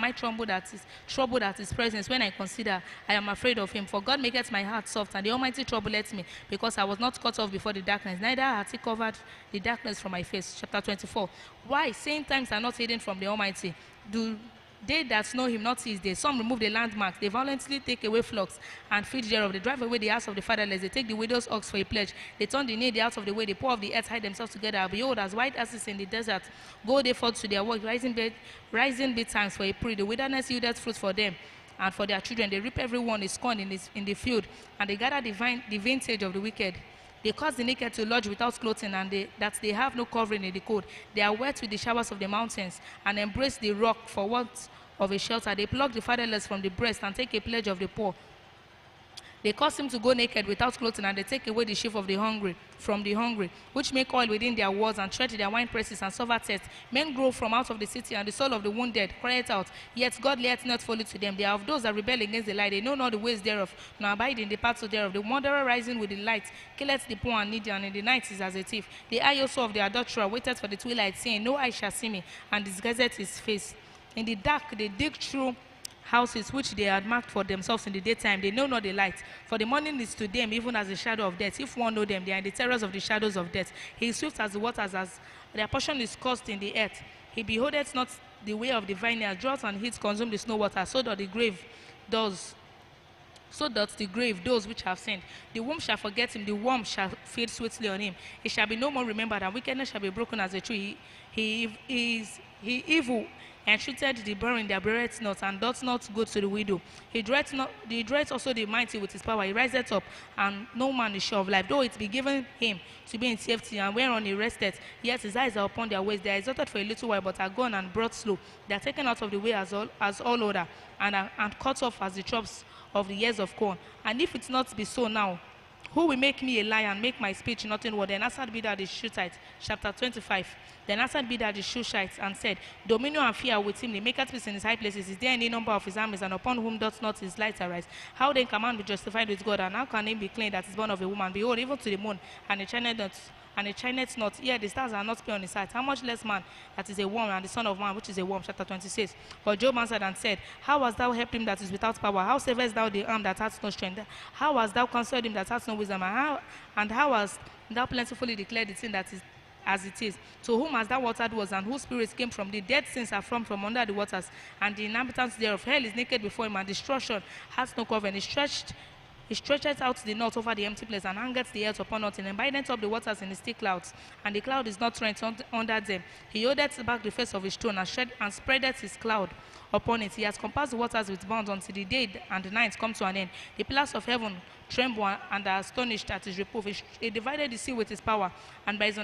I troubled at his presence when I consider I am afraid of him? For God maketh my heart soft, and the Almighty troubleth me, because I was not cut off before the darkness, neither hath he covered the darkness from my face. Chapter 24. Why? Saying times are not hidden from the Almighty. Do they that know him not seize days? Some remove the landmarks. They violently take away flocks and feed thereof. They drive away the house of the fatherless. They take the widow's ox for a pledge. They turn the needy out of the way. The poor of the earth hide themselves together. Behold, as white asses in the desert, go they forth to their work, rising betimes for a prey. The wilderness yieldeth fruit for them and for their children. They reap every one his corn in the field, and they gather the vintage of the wicked. They cause the naked to lodge without clothing, and that they have no covering in the cold. They are wet with the showers of the mountains, and embrace the rock for want of a shelter. They pluck the fatherless from the breast, and take a pledge of the poor. They cause him to go naked without clothing, and they take away the sheaf of the hungry from the hungry, which make oil within their walls, and tread their wine presses, and suffer thirst. Men grow from out of the city, and the soul of the wounded crieth out. Yet God layeth not fully to them. They are of those that rebel against the light. They know not the ways thereof, nor abide in the paths thereof. The wanderer rising with the light killeth the poor and needy, and in the night is as a thief. The eye also of the adulterer waiteth for the twilight, saying, no eye shall see me, and disguiseth his face. In the dark they dig through houses which they had marked for themselves in the daytime. They know not the light, for the morning is to them even as the shadow of death. If one know them, they are in the terrors of the shadows of death. He is swift as the waters, as their portion is caused in the earth. He beholdeth not the way of the vineyard. Drought and heat consume the snow water. So doth the grave those which have sinned. The womb shall forget him, the worm shall feed sweetly on him. He shall be no more remembered, and wickedness shall be broken as a tree. He evil entreated the barren, that beareth not, and doth not good to the widow. He dreadeth also the mighty with his power. He riseth up, and no man is sure of life. Though it be given him to be in safety, and whereon he resteth, yet his eyes are upon their ways. They are exalted for a little while, but are gone and brought slow. They are taken out of the way as all other, and cut off as the chops of the ears of corn. And if it not be so now, who will make me a liar and make my speech nothing word? Then answered Bildad the Shuhite, chapter 25. Then answered Bildad the Shuhite, and said, dominion and fear with him, he maketh peace in his high places. Is there any number of his armies, and upon whom doth not his light arise? How then can man be justified with God, and how can he be clean that is born of a woman? Behold, even to the moon, and it shineth not. Yet the stars are not pure on his sight. How much less man that is a worm, and the son of man which is a worm? Chapter 26. But Job answered and said, how hast thou helped him that is without power? How savest thou the arm that hath no strength? How hast thou counseled him that hath no wisdom? And how hast thou plentifully declared the thing that is as it is? To whom hast thou watered was, and whose spirits came from thee? Dead sins are from under the waters, and the inhabitants thereof. Hell is naked before him, and destruction hath no covering. He stretcheth out the north over the empty place, and hangeth the earth upon nothing, and bindeth up the waters in his thick clouds, and the cloud is not rent under them. He holdeth back the face of his throne, and spreadeth his cloud upon it. He has compassed the waters with bounds until the day and the night come to an end. The pillars of heaven tremble and are astonished at his reproof. He divided the sea with his power, and by his understanding